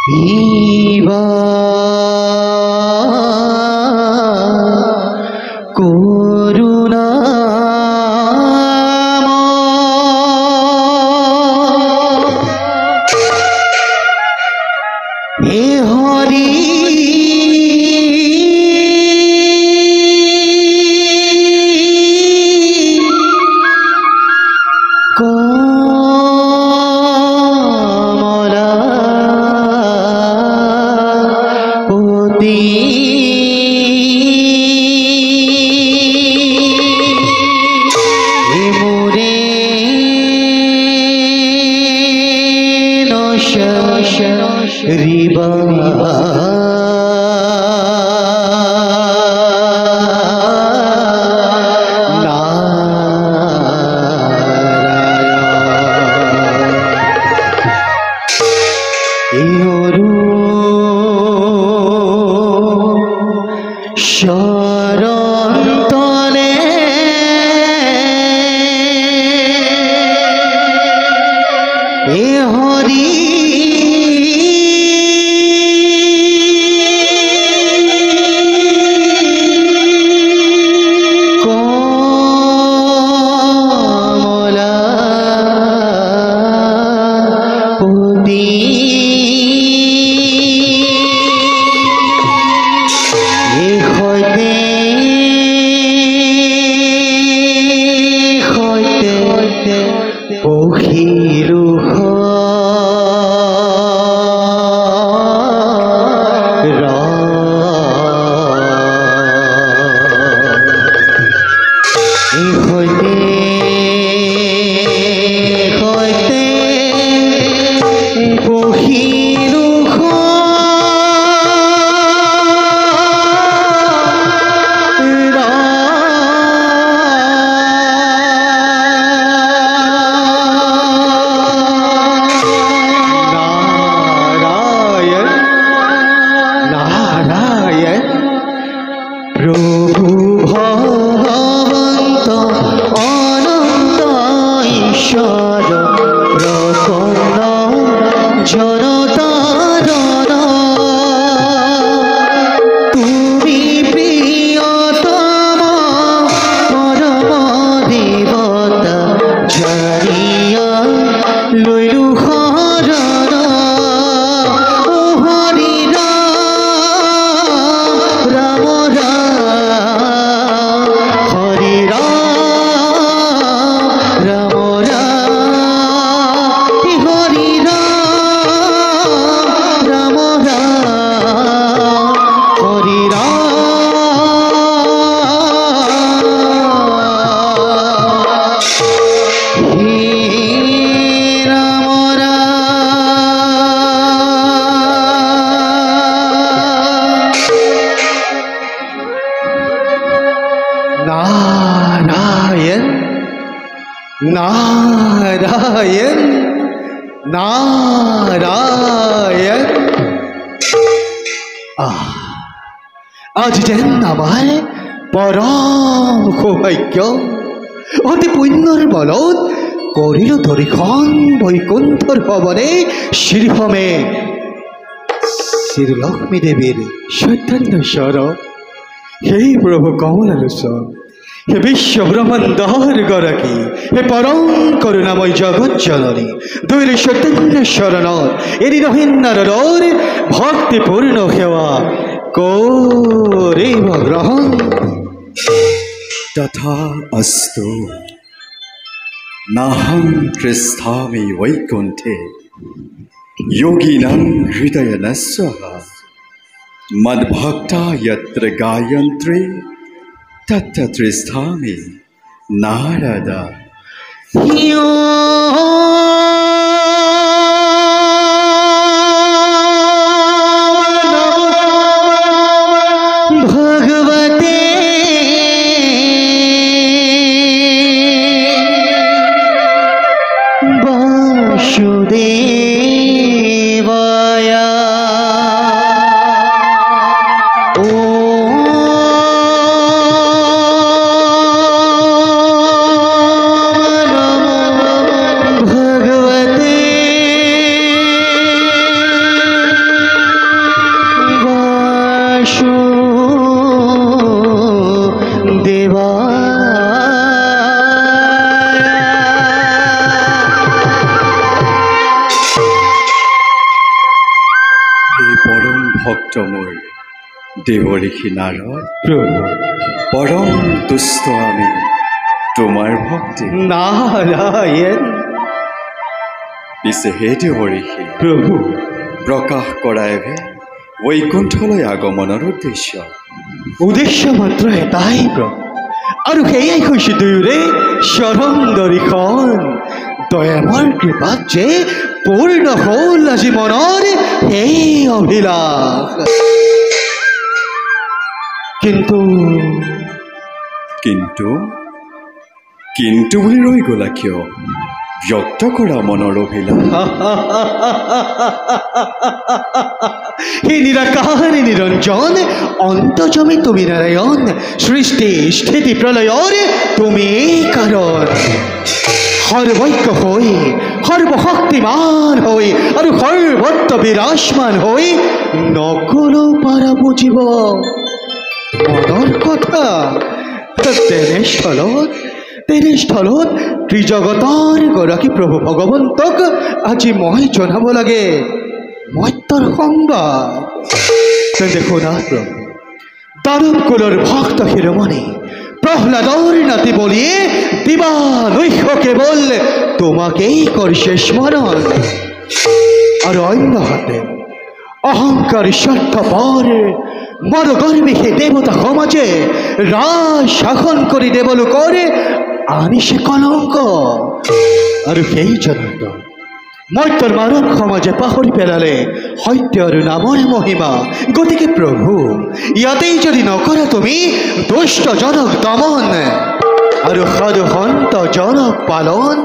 ইবা করুণা হে হরি কমলা পতি মোরে রিবা শরণতলে এ হরি কমলা পতি পখিলু পখিলু প্রভু ভগবন্ত অনন্ত ঈশ্বর প্রসন্ন জনতারণ তুমি প্রিয়তম পরম দেবতা জানিয়া লইলু শরণ হরি রাম হরি রাম হরি রাম হরি নারায়ণ নারায়ণ নারায়ণ আজ যেন আমাৰ পৰম সৌভাগ্য অতি পুণ্যৰ বলত কৰিলো দৰ্শন বৈকুণ্ঠৰ ভৱনে শ্ৰীহমে শ্ৰীলক্ষ্মী দেৱীৰ চৈতন্যস্বৰ সেই প্ৰভু কমলালোচন হে বিশ্ব ব্ৰহ্মাণ্ডৰ গৰাকী হে পৰম কৰুণাময় জগৎ জননী দুইৰ চৈতন্য শৰণত এদিন হিন্নাৰৰ ভক্তিপূৰ্ণ সেৱা কৰিব গ্ৰহণ তথা অস্তু নাহং তিষ্ঠামি বৈকুণ্ঠে যোগিনাং হৃদয়নস্যঃ মদ্ভক্তা যত্ৰ গায়ন্ত্ৰে তত্ৰ তিষ্ঠামি নাৰদ ভগবতে বাসুদেবায় ভক্ত মোৰ দেৱঋষি নাৰদ প্ৰভু পৰম তুষ্ট আমি তোমাৰ ভক্তি নাৰায়ণ পিছে হে দেৱঋষি প্ৰভু প্ৰকাশ কৰাইহে বৈকুণ্ঠলৈ আগমনৰ উদ্দেশ্য উদ্দেশ্য মাত্ৰ এটাই প্ৰভু আৰু সেয়াই হৈছে দুয়োৰে চৰণ দৰ্শন দয়ামৰ কৃপাত যে পূৰ্ণ হ'ল আজি মনৰ সেই অভিলাষ কিন্তু কিন্তু কিন্তু বুলি ৰৈ গ'লা কিয় ব্যক্ত কৰা মনৰ অভিলাষ হে নিৰাকাৰ নিৰঞ্জন অন্তজমে তুমি নাৰায়ণ সৃষ্টি স্থিতি প্ৰলয়ৰ তুমি কাৰণ সৰ্বৈক্য হই সৰ্বশক্তিমান হই আৰু সৰ্বত্ৰ বিৰাজমান হই নকলো পাৰা বুজিব মনৰ কথা তেনেস্থলত ত্ৰিজগতৰ গৰাকী প্ৰভু ভগৱন্তক আজি মই জনাব লাগে মত্যৰ সংবাদ তেন্তে শুনা প্ৰভু দানৱ কুলৰ ভক্ত শিৰোমণি প্ৰহ্লাদৰ নাতি বলিয়ে দিবানৈশ কেৱল তোমাকেই কৰিছে স্মৰণ আৰু অন্য হাতে অহংকাৰী স্বাৰ্থপৰ মদগৰ্বী সেই দেৱতা সমাজে ৰাজ শাসন কৰি দেৱলোকৰ আনিছে কলংক আৰু সেই জনাৰ্দন মত্যৰ মানৱ সমাজে পাহৰি পেলালে সত্য আৰু নামৰে মহিমা গতিকে প্ৰভু ইয়াতেই যদি নকৰা তুমি দুষ্টজনক দমন আৰু সদসন্তজনক পালন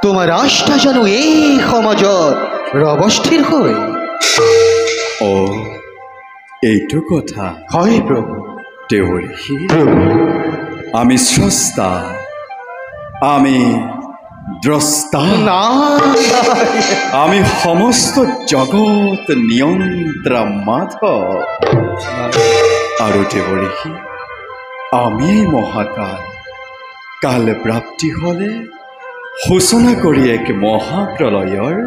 তোমাৰ আস্থা জানো এই সমাজত ৰৱস্থিৰ হয় এইটো কথা হয় প্ৰভু দেৱঋষি প্ৰভু আমি স্ৰষ্টা আমি দ্ৰষ্টা আমি সমস্ত জগত নিয়ন্ত্ৰা মাধৱ আৰু দেৱঋষি আমি মহাকাল কাল প্ৰাপ্তি হ'লে সূচনা কৰি এক মহাপ্ৰলয়ৰ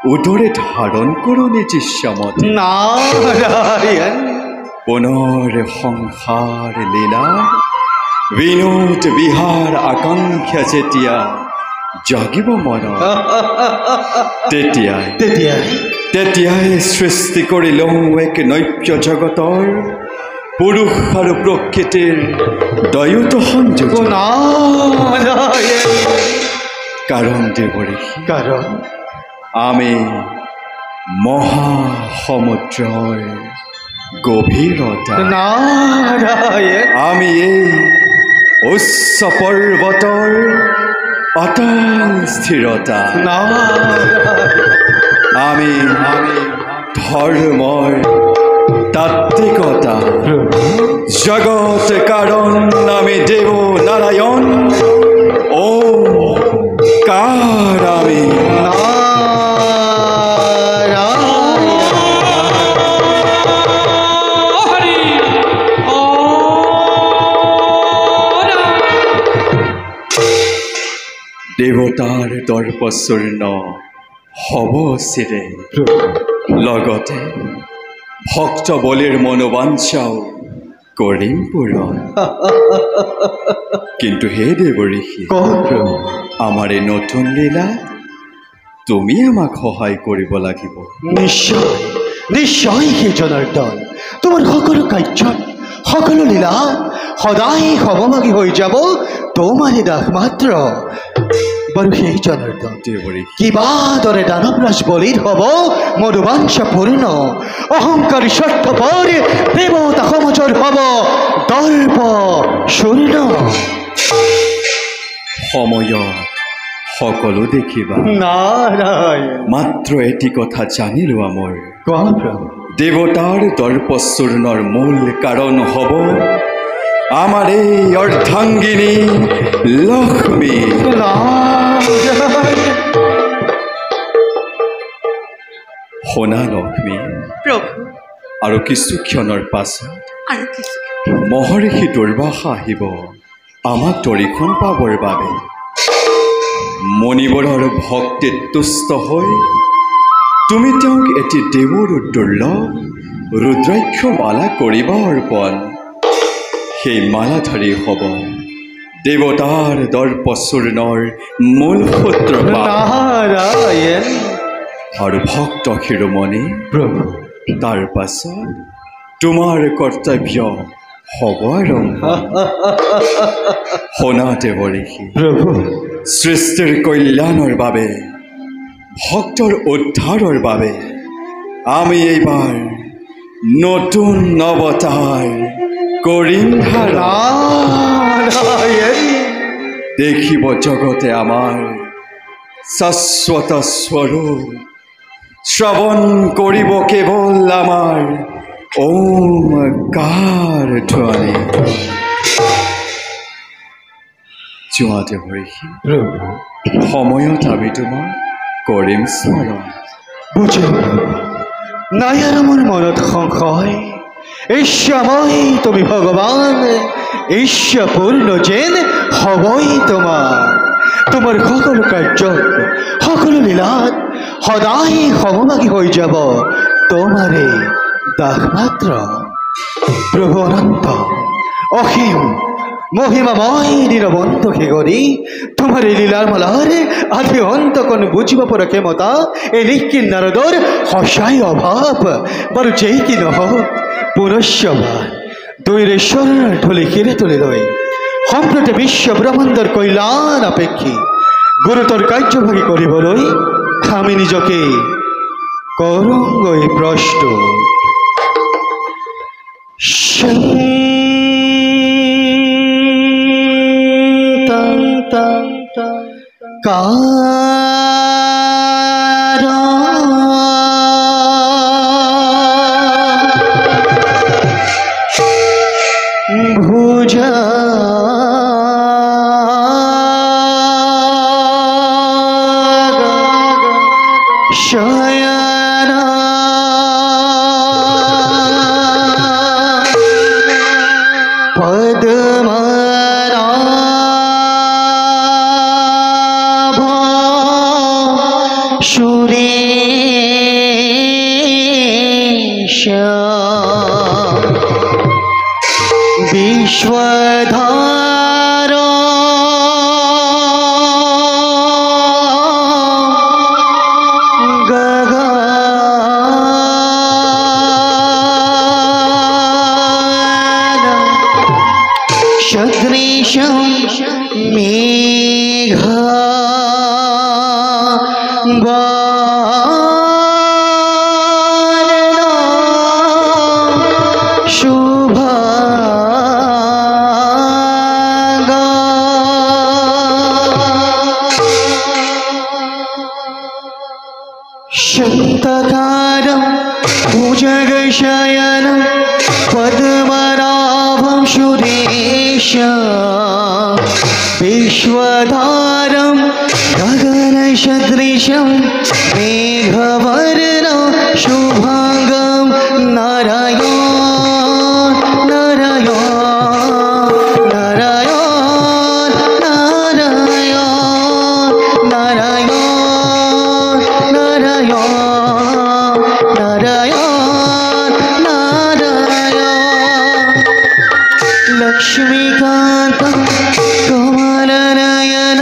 উদৰে ধাৰণ কৰোঁ নিজিশ্যামত নাৰায়ণ পুনৰ সংসাৰ লীলা বিনোদ বিহাৰ আকাংক্ষা যেতিয়া জাগিব মনত তেতিয়াই সৃষ্টি কৰি লওঁ এক নব্য জগতৰ পুৰুষ আৰু প্ৰকৃতিৰ দ্বয়োত সংযোগ কাৰণ দেৱঋষি কাৰণ আমি মহাসমুদ্ৰৰ গভীৰতা নাৰায়ণ আমি এই উচ্চ পৰ্বতৰ অটল স্থিৰতা আমি ধৰ্মৰ তাত্ত্বিকতা জগত কাৰণ আমি দেৱ নাৰায়ণ কাৰ আমি দেৱতাৰ দৰ্পচূৰ্ণ হ'ব চিৰে লগতে ভক্ত বলিৰ মনোবাঞ্ছাও কৰিম পূৰণ কিন্তু হে দেৱঋষি আমাৰ এই নতুন লীলা তুমি আমাক সহায় কৰিব লাগিব নিশ্চয় নিশ্চয় হে জনাৰ্দন তোমাৰ সকলো কাৰ্যত সকলো লীলা সদায় সমভাগী হৈ যাব তোমাৰে দাস মাত্ৰ বাৰু সেই জনাৰ্দন কিবা দৰে দানৱৰাজ বলিৰ হ'ব মনোবাঞ্ছা পূৰ্ণ অহংকাৰী স্বাৰ্থপৰ দেৱতা সমাজৰ হ'ব দৰ্প শূন্য সময়ত সকলো দেখিবা নাৰায়ণ মাত্ৰ এটি কথা জানিলো আমাৰ কোৱা প্ৰভু দেৱতাৰ দৰ্পচূৰ্ণৰ মূল কাৰণ হ'ব আমাৰ এই অৰ্ধাংগিনী লক্ষ্মী সোণা লক্ষ্মী প্ৰভু আৰু কিছু ক্ষণৰ পাছত আৰু কিছু মহৰ্ষি দুৰ্বাসা আহিব আমাক দৰ্শন পাবৰ বাবে মণিবৰৰ ভক্তিত তুষ্ট হৈ তুমি তেওঁক এটি দেৱৰ দুৰ্লভ ৰুদ্ৰাক্ষ মালা কৰিব অৰ্পণ সেই মালাধাৰী হ'ব দেৱতাৰ দৰ্পচূৰ্ণৰ মূল সূত্ৰপাত নাৰায়ণ আৰু ভক্ত শিৰোমণি প্ৰভু তাৰ পাছত তোমাৰ কৰ্তব্য হ'ব আৰম্ভ শুনা দেৱঋষি প্ৰভু সৃষ্টিৰ কল্যাণৰ বাবে ভক্তৰ উদ্ধাৰৰ বাবে আমি এইবাৰ নতুন অৱতাৰ কৰিম ধাৰা নাৰায়ণ দেখিব জগতে আমাৰ শাশ্বত স্বৰূপ শ্ৰৱণ কৰিব কেৱল আমাৰ ওমকাৰ ধ্বনি যোৱা দেৱঋষি প্ৰভু সময়ত আমি তোমাক কৰিম স্মৰণ বুঝে নাই আর আমার মনত সংশয় ঈশ্বময় তুমি ভগবান ঈশ্বপূর্ণ যেন হবই তোমার সকল কার্য সকল লীলাত সদায় সমভাগী হয়ে যাব তোমারে দাস মাত্র প্রভু অনন্ত অসীম মহিমাময় দীনবন্ধ খেগরি তোমার এই লীলার মালার আদি অন্ত কোন বুঝিব পরা ক্ষমতা এই লিখিন নারদর হসাই অভাব বড় যেই কি নহ পুনশ্চবার দৈরেশ্বর ঢলে ঘিরে তুলে লই সম্প্রতি বিশ্ব ব্রহ্মাণ্ডর কল্যাণ অপেক্ষী গুরুতর কার্যভাগী করিবলৈ আমি নিজকে করঙ্গই প্রষ্ট ভুজা শয়না পদ্মনাভ সুরেশ বিশ্বধার সদৃশম মেঘ শুভ शन्तकारं भुजगशयनं पद्मनाभं सुरेश विश्वधारं गगनसदृशं मेघवर्णं शुभाङ्गं नारायण नारायण नारायण नारायण नारायण लक्ष्मीकांत कमलनयन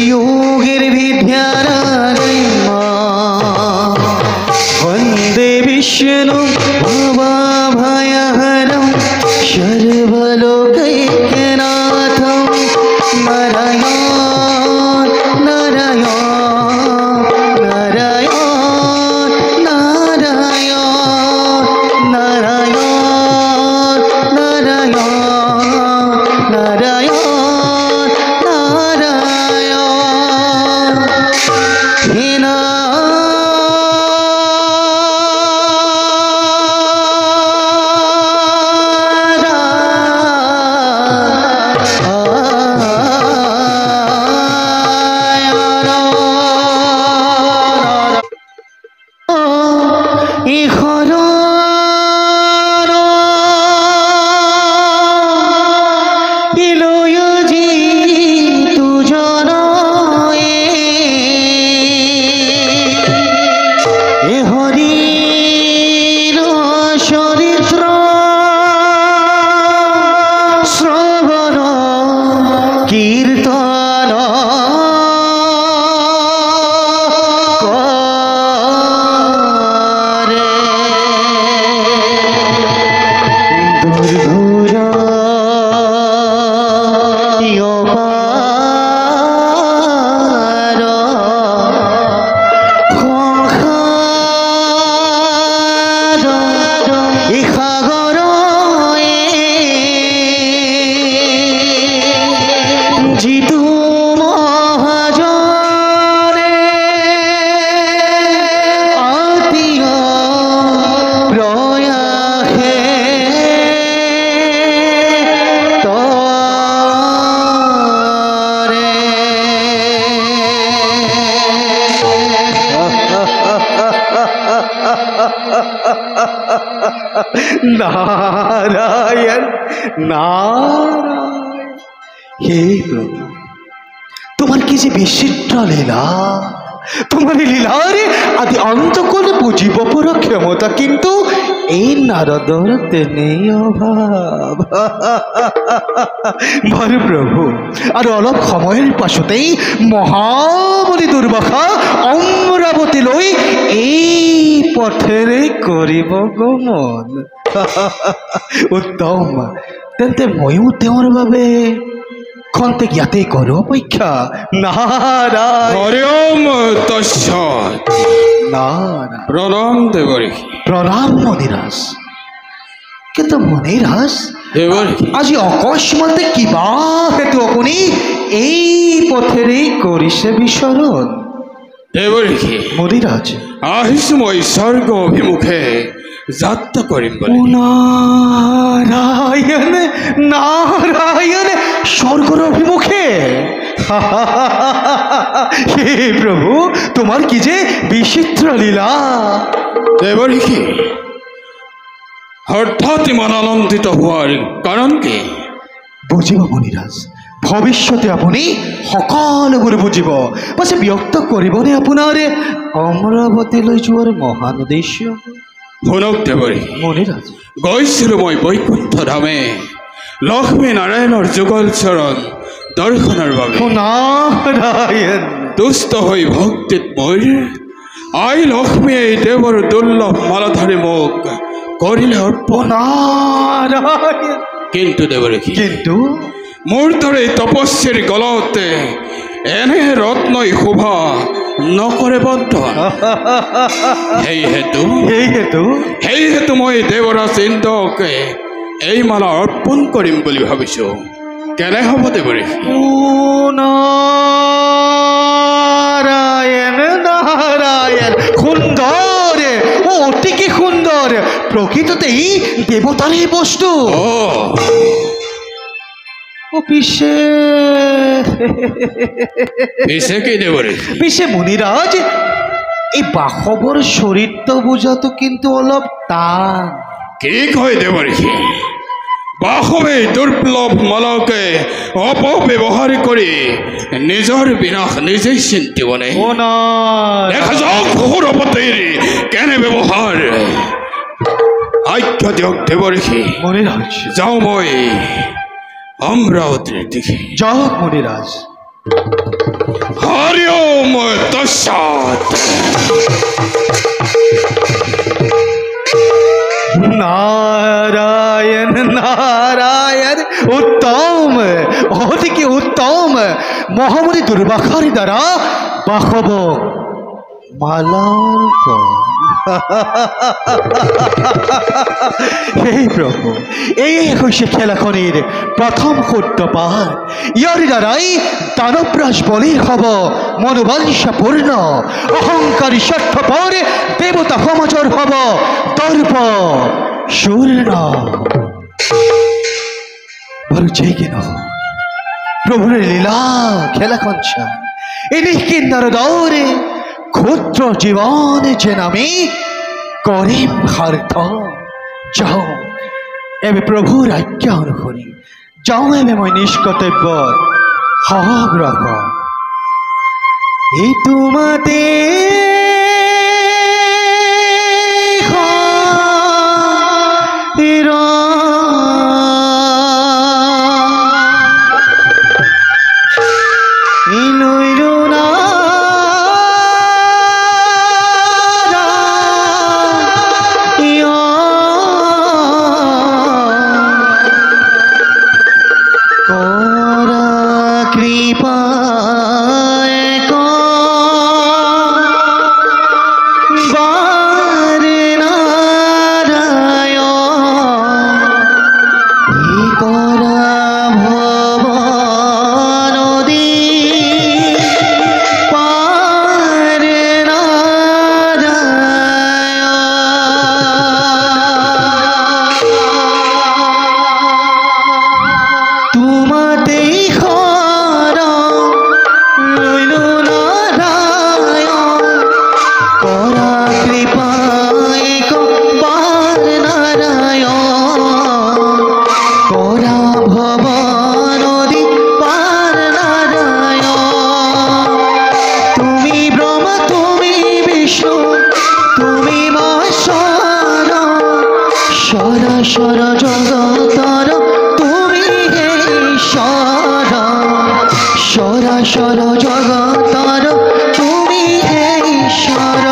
योगिर्विद्यारायण वन्दे विष्णु भवभयहरं सर्वलोकैक्यनाथं नारायण नारायण নারায়ণ নারায়ণ। হে প্রভু, তোমার কি যে বিচিত্র লীলা, তোমার এই লীলার আদি অন্ত করে বুঝিব পুরো ক্ষমতা, কিন্তু এই নারদর নেই অভাব। বল প্রভু, আর অলপ সময়ের পাছতেই মহাবলী দুর্বাসা অমরাবতী লৈ এই পথেৰে কৰিব গমন। উত্তম, তেন্তে ময়ো তেওঁৰ বাবে খন্তেক ইয়াতে কৰো অপেক্ষা। নাৰায়ণ হৰিওম তৎসৎ। নাৰায়ণ। প্ৰণাম দেবৰী। প্ৰণাম মণিৰাজ। কিন্তু মণিৰাজ, দেবৰী, আজি অকস্মাতে কিবা হেতু আপুনি এই পথেৰে কৰিছে বিচৰণ? দেবৰী, মণিৰাজ, আহিছো মই স্বর্গ অভিমুখে যাত্রা করিম বলে। নারায়ণ নারায়ণ, স্বর্গর অভিমুখে? হে প্রভু, তোমার কি যে বিচিত্র লীলা। দেবরী, হঠাৎ ইমান আনন্দিত হওয়ার কারণ কি? বুঝিব মণিৰাজ, ভৱিষ্যতে আপুনি সকলোবোৰ বুজিব। পাছে ব্যক্ত কৰিবনে আপোনাৰ অমৰাৱতীলৈ যোৱাৰ মহান উদ্দেশ্য? শুনক দেবৰী, মণিৰাজ, গৈছিলো মই বৈকুণ্ঠ ধামে লক্ষ্মী নাৰায়ণৰ যুগল চৰণ দৰ্শনৰ বাবে। নাৰায়ণ দুষ্ট হৈ ভক্তিত মোৰ আই লক্ষ্মীয়ে দেৱৰ দুৰ্লভ মালাধাৰী মোক কৰিলে অৰ্পণ। নাৰায়ণ। কিন্তু দেবৰী, কিন্তু মোৰ দৰে তপস্বীৰ গলতে এনে ৰত্নই শোভা নকৰে বন্ধন। সেই হেতু মই দেৱৰাজ ইন্দ্ৰকে এই মালা অৰ্পণ কৰিম বুলি ভাবিছো। কেনে হ'ব দেবরী? নারায়ণ নারায়ণ, সুন্দর, ও অতিকে সুন্দর, প্রকৃততেই দেবতারই বস্তু। ও পিছে পিছে কি দেবরী? পিছে মণিৰাজ, এই বাসৱৰ চৰিত্ৰ বুজাটো কিন্তু অলপ টান। কি কয় দেবৰী? বাসৱে দুৰ্লভ মালাকে অপব্যৱহাৰ কৰি নিজৰ বিনাশ নিজেই চিন্তিবনে? দেখা যাওক ঘোৰপতিৰ কেনে ব্যৱহাৰ। আজ্ঞা দিয়ক দেবৰী, মণিৰাজ, যাওঁ মই অমৰাৱতীৰ দিশে। যাওক মণিৰাজ। হৰি ওম তৎসৎ। নাৰায়ণ নাৰায়ণ, উত্তম, অধিকে উত্তম। মহামণি দুৰ্বাসাৰ দ্বাৰা বাসব মালাৰ হে প্ৰভু, এই হৈছে খেলাখনিৰ প্ৰথম সূত্ৰপাত। ইয়াৰ দ্বাৰাই দানৱৰাজ বলিৰ হ'ব মনোবাঞ্ছা পূৰ্ণ, অহংকাৰী স্বাৰ্থপৰ দেৱতা সমাজৰ হ'ব দৰ্প শূন্য। বাৰু যে কি নহওক, প্ৰভুৰ লীলা খেলাখন চাই এনেই কিন্নাৰ দৌৰে ক্ষুদ্র জীবনে যেন আমি করিম হার্থ। যাও এবে প্রভুর আজ্ঞা অনুসরি, যাও এবে মই নিষ্কর্তব্য সগ্রহ। এই তোমাতে সর জগতর তুমি হে ঈশ্বর সর জগতর তুমি হে ঈশ্বর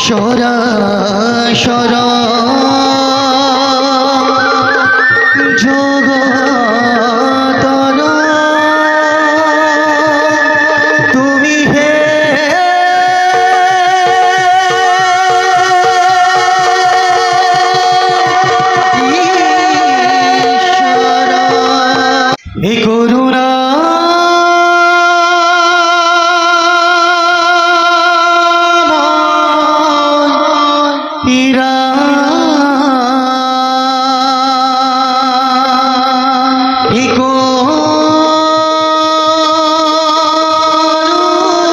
সর জগতর তুমি হে হে করুণা হীরা হে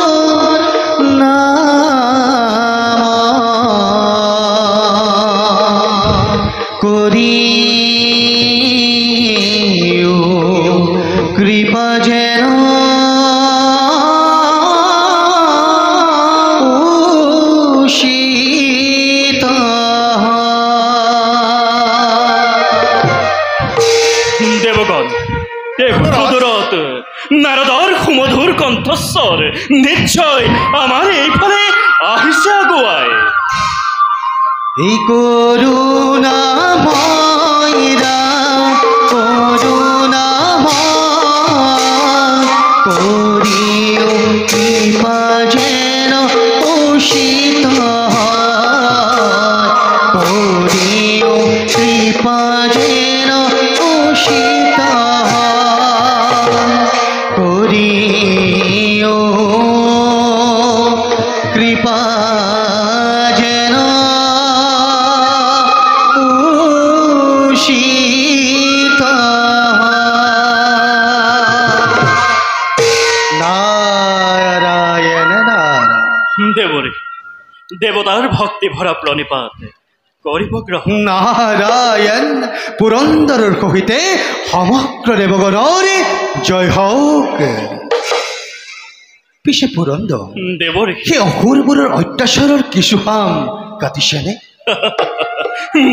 করুণা করি কৃপা যেন উষিত দেবগণ ক্ষুদরত নারদর সুমধুর কণ্ঠস্বর নিশ্চয় আমার এই ফলে আহিছে আগুৱাই এই করুণাময় রাম করুণাময় করিও কৃপা যেন উষিত করিও কৃপা যেন উষিত করিও কৃপা যেন উষিত নারায়ণ নারায়ণ দেবরে দেবতার ভক্তি ভরা প্রণিপাত করিব গ্রহণ নারায়ণ পুরন্দরের কহিতে সমগ্র দেবগণের জয় হোক পিছে পুরন্দর দেবরে সেই অসুৰবোৰৰ অত্যাচাৰৰ কিছুহাম কাটিছেনে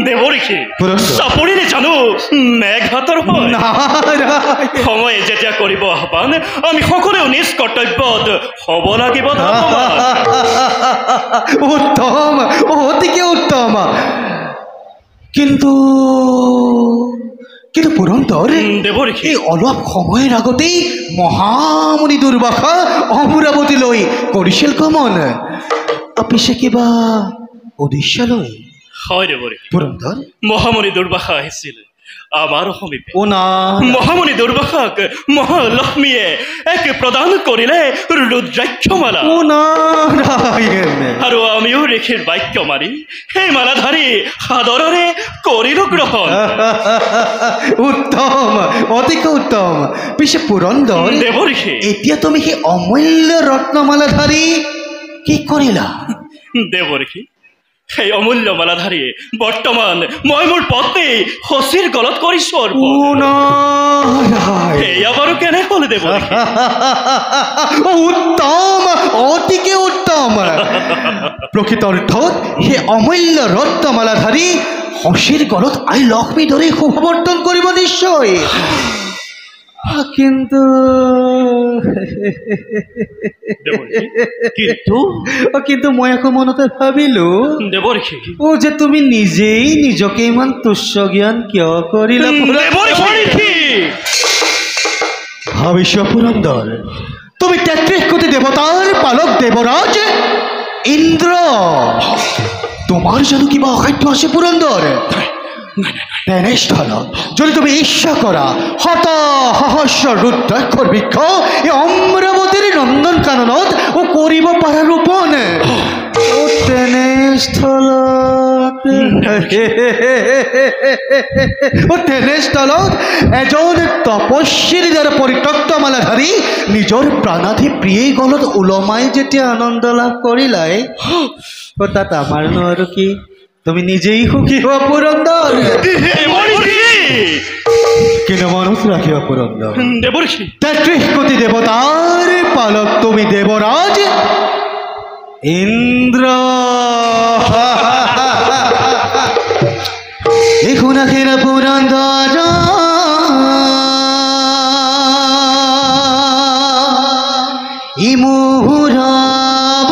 দেবৰিষি পুৰন্দৰ চাপৰিৰে জানো মেঘাতৰ হয় নাৰায়ণ সময়ে যেতিয়া কৰিব আহ্বান আমি সকলোৱে নিজ কৰ্তব্যত হ'ব লাগিব ধৰ্মৱান। উত্তম অতিকে উত্তম কিন্তু কিন্তু পুৰন্দৰ দেবৰিষি এই অলপ সময়ৰ আগতেই মহামুনি দুৰ্বাসা অমৰাৱতীলৈ কৰিছিল গমন পিছে কিবা উদ্দেশ্য লৈ হয় দেবৰিষি পুৰন্দৰ মহামুনি দুৰ্বাসা আহিছিল আমাৰ সমীপে অ না মহামুনি দুৰ্বাসাক মহালক্ষ্মীয়ে এক প্ৰদান কৰিলে ৰুদ্ৰাক্ষমালা অ নাৰায়ণ আৰু আমিও ঋষিৰ বাক্য মানি সেই মালা ধাৰি সাদৰেৰে কৰিলো গ্ৰহণ উত্তম অতিকে উত্তম পিছে পুৰন্দৰ দেৱঋষি এতিয়া তুমি সেই অমূল্য ৰত্নমালা ধাৰি কি কৰিলা দেৱঋষি সেই অমূল্য মালা ধাৰি বৰ্তমান মই মোৰ পত্নী শচীৰ গলত কৰিছো অৰ্পণ। অ নাৰায়ণ এয়া বাৰু কেনে হ'ল দেৱঋষি উত্তম অতিকে উত্তম প্ৰকৃত অৰ্থত সেই অমূল্য ৰত্নমালা ধাৰি শশীৰ গলত আই লক্ষ্মী ধৰি শুভৱৰ্তন কৰিব নিশ্চয় কিন্তু কিন্তু মই আকৌ মনতে ভাবিলো দেৱঋষি যে তুমি নিজেই নিজকে ইমান তুচ্ছ জ্ঞান কিয় কৰিলা দেৱঋষি ভাবিছ পুৰন্দৰ তুমি ৩৩ কোটি দেৱতাৰ পালক দেৱৰাজ ইন্দ্ৰ তোমাৰ জানো কিবা অসাধ্য আছে পুৰন্দৰ তেনেস্থলত যদি তুমি ইচ্ছা কৰা শত সহস্ৰ ৰুদ্ৰাক্ষৰ বৃক্ষ এই অমৰাৱতীৰ নন্দন কাননত কৰিব পাৰা ৰূপন তেনেস্থলত এজন তপস্বীৰ দ্বাৰা পৰিত্যক্ত মালা ধাৰি নিজৰ প্ৰাণাধি প্ৰিয়েই গলত ওলমাই যেতিয়া আনন্দ লাভ কৰিলাই তাত আমাৰনো আৰু কি তুমি নিজেই সুখী হোৱা পুৰন্দৰ কিন্তু মনত ৰাখিবা পুৰন্দৰ ৩৩ কোটি দেৱতাৰ পালক তুমি দেৱৰাজ ইন্দ্ৰ আখের পুরন্দর ই মুহুরব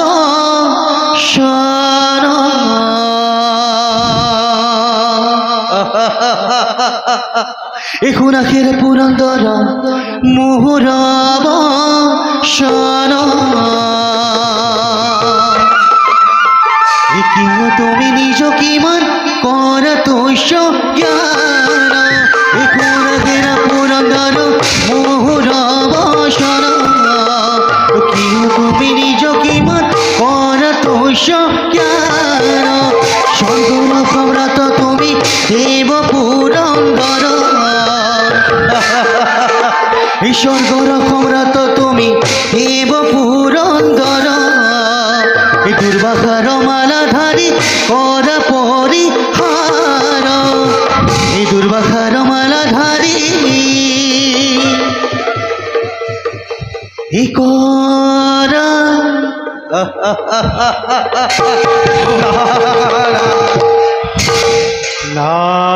এখন আখের পুরন্দর মুহুরব কিনো তুমি নিজ কিমান কর তোষ জ্ঞান এখন আখের পুরন্দর মুহুরব কিনো তুমি নিজ কিমান কর তোষ জ্ঞান স্বর্গ সম্রাট তুমি দেব পুরন্দর স্বর্গ সম্রাট তুমি দেব পুরন্দর দুর্বাঘার মালাধারী কর পরিহার দুর্বাঘার মালাধারী কর না